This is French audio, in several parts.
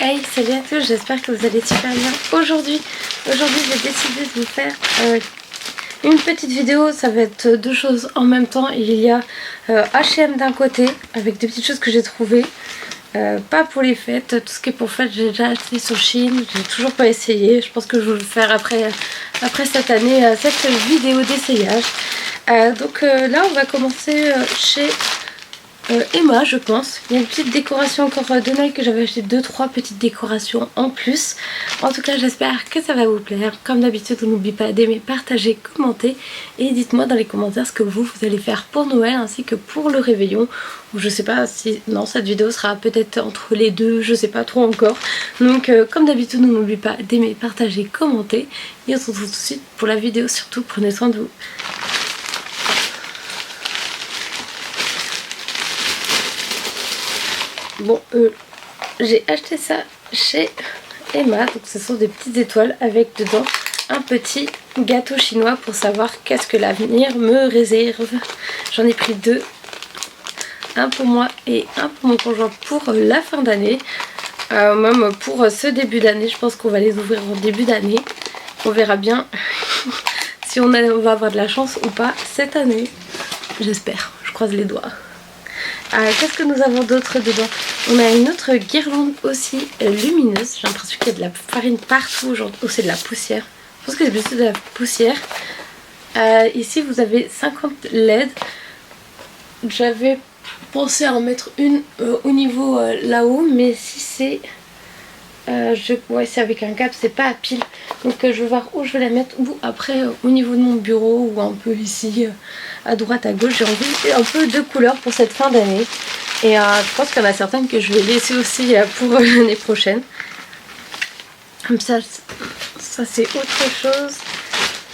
Hey, salut à tous, j'espère que vous allez super bien. Aujourd'hui j'ai décidé de vous faire une petite vidéo. Ça va être deux choses en même temps. Il y a H&M d'un côté avec des petites choses que j'ai trouvées, pas pour les fêtes. Tout ce qui est pour fêtes j'ai déjà acheté sur Shein, j'ai toujours pas essayé. Je pense que je vais le faire après cette année, cette vidéo d'essayage. Donc là on va commencer chez Emma, je pense. Il y a une petite décoration encore de Noël que j'avais acheté 2-3 petites décorations en plus. En tout cas j'espère que ça va vous plaire. Comme d'habitude n'oubliez pas d'aimer, partager, commenter et dites-moi dans les commentaires ce que vous allez faire pour Noël ainsi que pour le réveillon. Ou je sais pas si... Non, cette vidéo sera peut-être entre les deux, je sais pas trop encore. Donc comme d'habitude n'oubliez pas d'aimer, partager, commenter. Et on se retrouve tout de suite pour la vidéo. Surtout prenez soin de vous. Bon, j'ai acheté ça chez Emma, donc ce sont des petites étoiles avec dedans un petit gâteau chinois pour savoir qu'est-ce que l'avenir me réserve. J'en ai pris deux, un pour moi et un pour mon conjoint pour la fin d'année, même pour ce début d'année. Je pense qu'on va les ouvrir en début d'année, on verra bien si on va avoir de la chance ou pas cette année, j'espère, je croise les doigts. Qu'est-ce que nous avons d'autre dedans? On a une autre guirlande aussi lumineuse. J'ai l'impression qu'il y a de la farine partout, genre, ou c'est de la poussière. Je pense que c'est plutôt de la poussière. Ici vous avez 50 LED. J'avais pensé à en mettre une au niveau là-haut, mais si c'est... ouais, c'est avec un câble, c'est pas à pile. Donc je vais voir où je vais la mettre, ou après au niveau de mon bureau, ou un peu ici à droite à gauche. J'ai envie un peu de couleurs pour cette fin d'année. Et je pense qu'il y en a certaines que je vais laisser aussi pour l'année prochaine. Comme ça c'est autre chose.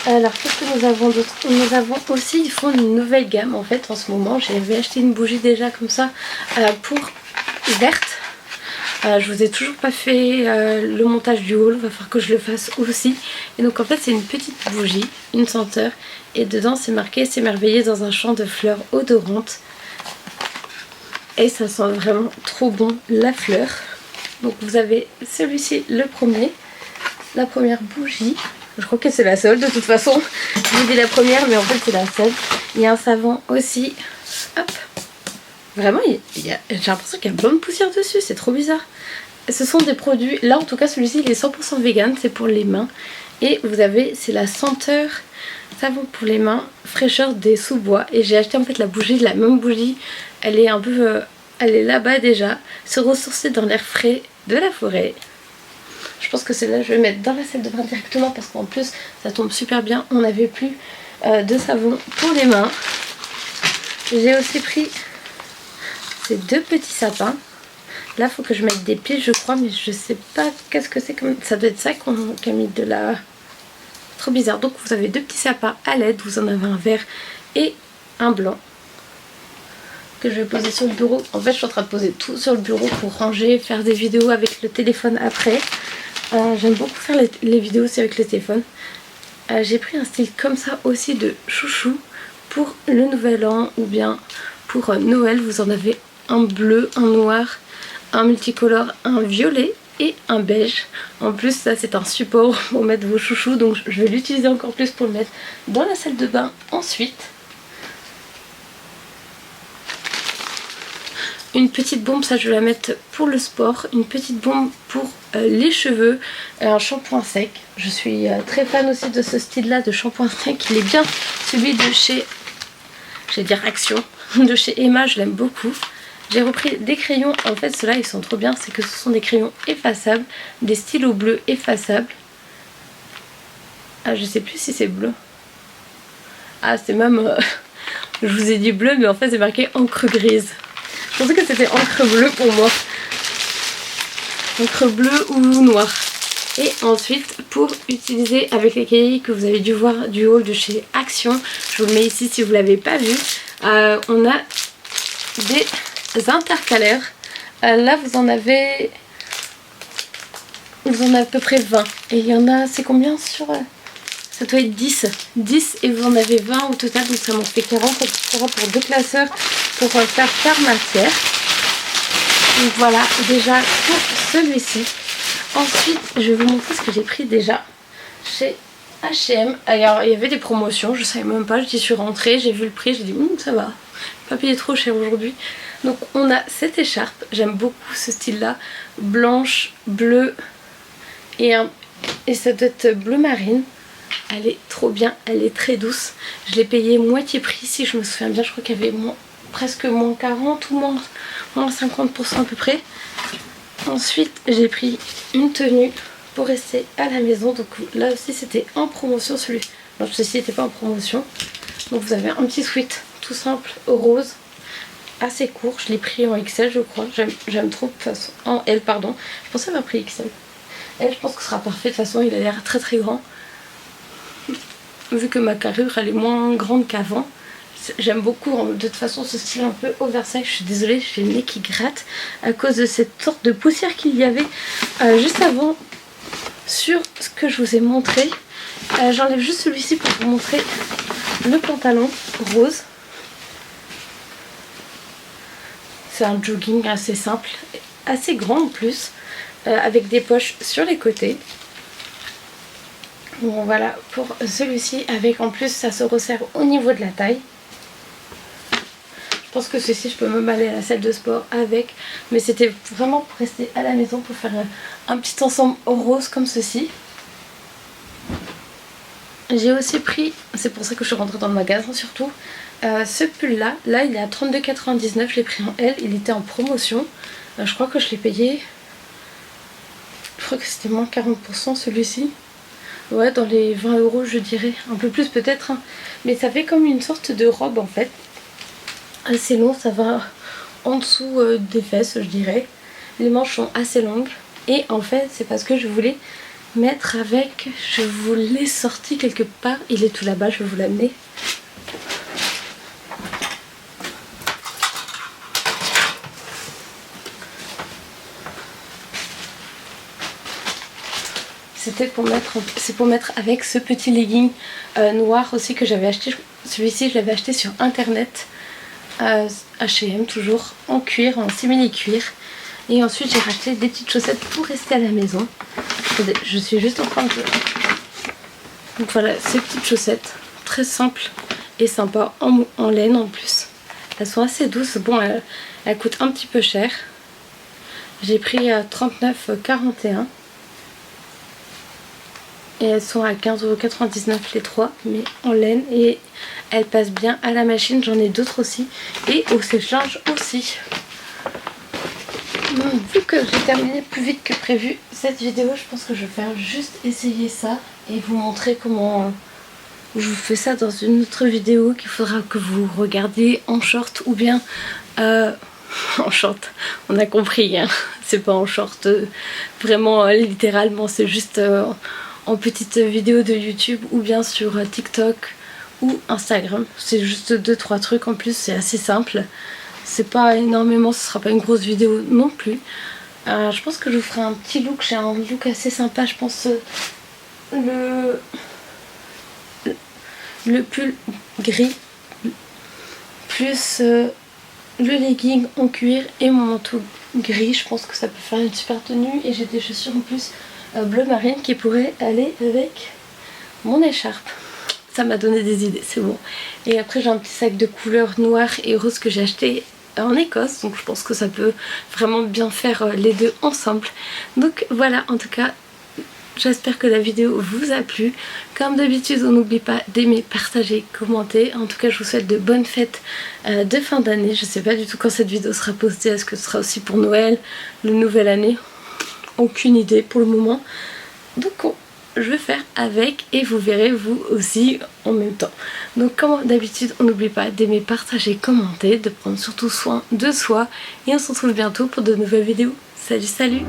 Alors qu'est-ce que nous avons d'autre? Nous avons aussi, ils font une nouvelle gamme en fait en ce moment. J'avais acheté une bougie déjà comme ça pour verte. Je vous ai toujours pas fait le montage du haul, va falloir que je le fasse aussi. Et donc en fait c'est une petite bougie, une senteur, et dedans c'est marqué s'émerveiller dans un champ de fleurs odorantes. Et ça sent vraiment trop bon la fleur. Donc vous avez celui-ci, le premier, la première bougie. Je crois que c'est la seule de toute façon. J'ai dit la première mais en fait c'est la seule. Il y a un savon aussi. Hop. Vraiment, j'ai l'impression qu'il y a plein de poussière dessus, c'est trop bizarre. Ce sont des produits, là en tout cas celui-ci il est 100% vegan, c'est pour les mains. Et vous avez, c'est la senteur savon pour les mains, fraîcheur des sous-bois. Et j'ai acheté en fait la bougie, la même bougie, elle est un peu, elle est là-bas déjà. Se ressourcer dans l'air frais de la forêt. Je pense que celle-là je vais mettre dans la salle de bain directement parce qu'en plus ça tombe super bien. On n'avait plus de savon pour les mains. J'ai aussi pris ces deux petits sapins. Là il faut que je mette des pieds je crois, mais je sais pas qu'est-ce que c'est comme... Ça doit être ça qu'on a mis de la... Trop bizarre. Donc vous avez deux petits sapins à LED, vous en avez un vert et un blanc que je vais poser sur le bureau. En fait je suis en train de poser tout sur le bureau pour ranger, faire des vidéos avec le téléphone après. J'aime beaucoup faire les vidéos aussi avec le téléphone. J'ai pris un style comme ça aussi de chouchou pour le nouvel an ou bien pour Noël. Vous en avez un bleu, un noir, un multicolore, un violet et un beige. En plus ça c'est un support pour mettre vos chouchous, donc je vais l'utiliser encore plus pour le mettre dans la salle de bain ensuite. Une petite bombe, ça je vais la mettre pour le sport. Une petite bombe pour les cheveux. Un shampoing sec. Je suis très fan aussi de ce style là de shampoing sec. Il est bien celui de chez, je vais dire Action, de chez Emma, je l'aime beaucoup. J'ai repris des crayons, en fait ceux-là ils sont trop bien, c'est que ce sont des crayons effaçables, des stylos bleus effaçables. Ah je sais plus si c'est bleu. Ah c'est même, je vous ai dit bleu mais en fait c'est marqué encre grise. Je pensais que c'était encre bleue pour moi. Encre bleue ou noire. Et ensuite pour utiliser avec les cahiers que vous avez dû voir du haul de chez Action, je vous le mets ici si vous ne l'avez pas vu, on a des intercalaires. Là vous en avez à peu près 20 et il y en a, c'est combien sur... ça doit être 10 et vous en avez 20 au total, donc ça m'en fait 40, ça sera pour deux classeurs pour faire par matière. Donc voilà déjà pour celui-ci. Ensuite je vais vous montrer ce que j'ai pris déjà chez H&M. Alors il y avait des promotions, je savais même pas, j'y suis rentrée, j'ai vu le prix, j'ai dit ça va, pas payer trop cher aujourd'hui. Donc on a cette écharpe, j'aime beaucoup ce style là, blanche, bleue et ça doit être bleu marine. Elle est trop bien, elle est très douce. Je l'ai payée moitié prix si je me souviens bien, je crois qu'il y avait presque moins 40 ou moins 50% à peu près. Ensuite j'ai pris une tenue pour rester à la maison, donc là aussi c'était en promotion celui. Non, ceci n'était pas en promotion. Donc vous avez un petit sweat tout simple rose, assez court, je l'ai pris en XL je crois, j'aime trop de toute façon, en L pardon, je pensais avoir pris XL. L je pense que ce sera parfait, de toute façon il a l'air très très grand. Vu que ma carrure elle est moins grande qu'avant, j'aime beaucoup de toute façon ce style un peu oversize. Je suis désolée, j'ai le nez qui gratte à cause de cette sorte de poussière qu'il y avait juste avant sur ce que je vous ai montré. J'enlève juste celui-ci pour vous montrer le pantalon rose. C'est un jogging assez simple, assez grand en plus, avec des poches sur les côtés. Bon voilà pour celui-ci, avec en plus ça se resserre au niveau de la taille. Je pense que ceci je peux même aller à la salle de sport avec, mais c'était vraiment pour rester à la maison, pour faire un petit ensemble rose comme ceci. J'ai aussi pris, c'est pour ça que je suis rentrée dans le magasin surtout, ce pull là il est à 32,99, je l'ai pris en L, il était en promotion. Je crois que je l'ai payé, je crois que c'était moins 40% celui-ci. Ouais, dans les 20 € je dirais, un peu plus peut-être, hein. Mais ça fait comme une sorte de robe en fait, assez long, ça va en dessous des fesses je dirais. Les manches sont assez longues et en fait c'est parce que je voulais mettre avec, je vous l'ai sorti quelque part, il est tout là-bas, je vais vous l'amener. C'est pour mettre avec ce petit legging noir aussi que j'avais acheté. Celui-ci je l'avais acheté sur internet, H&M toujours, en cuir, en simili-cuir. Et ensuite j'ai racheté des petites chaussettes pour rester à la maison. Attendez, je suis juste en train de... Donc voilà, ces petites chaussettes, très simples et sympas, en laine en plus. Elles sont assez douces, bon elles coûtent un petit peu cher. J'ai pris 39,41 €. Et elles sont à 15,99 € les trois, mais en laine, et elles passent bien à la machine. J'en ai d'autres aussi, et au sèche-linge aussi. Vu que j'ai terminé plus vite que prévu cette vidéo, je pense que je vais faire juste essayer ça et vous montrer comment je vous fais ça dans une autre vidéo qu'il faudra que vous regardiez en short ou bien en short. On a compris, hein. C'est pas en short vraiment littéralement, c'est juste en petite vidéo de YouTube ou bien sur TikTok ou Instagram. C'est juste 2-3 trucs, en plus c'est assez simple. C'est pas énormément, ce sera pas une grosse vidéo non plus. Je pense que je vous ferai un petit look, j'ai un look assez sympa, je pense le pull gris plus le legging en cuir et mon manteau gris, je pense que ça peut faire une super tenue. Et j'ai des chaussures en plus bleu marine qui pourraient aller avec mon écharpe. Ça m'a donné des idées, c'est bon. Et après j'ai un petit sac de couleur noire et rose que j'ai acheté en Écosse, donc je pense que ça peut vraiment bien faire les deux ensemble. Donc voilà, en tout cas j'espère que la vidéo vous a plu. Comme d'habitude, on n'oublie pas d'aimer, partager, commenter. En tout cas, je vous souhaite de bonnes fêtes de fin d'année. Je sais pas du tout quand cette vidéo sera postée. Est-ce que ce sera aussi pour Noël, la nouvelle année? Aucune idée pour le moment. Donc je vais faire avec et vous verrez vous aussi en même temps. Donc comme d'habitude, on n'oublie pas d'aimer, partager, commenter, de prendre surtout soin de soi. Et on se retrouve bientôt pour de nouvelles vidéos. Salut, salut!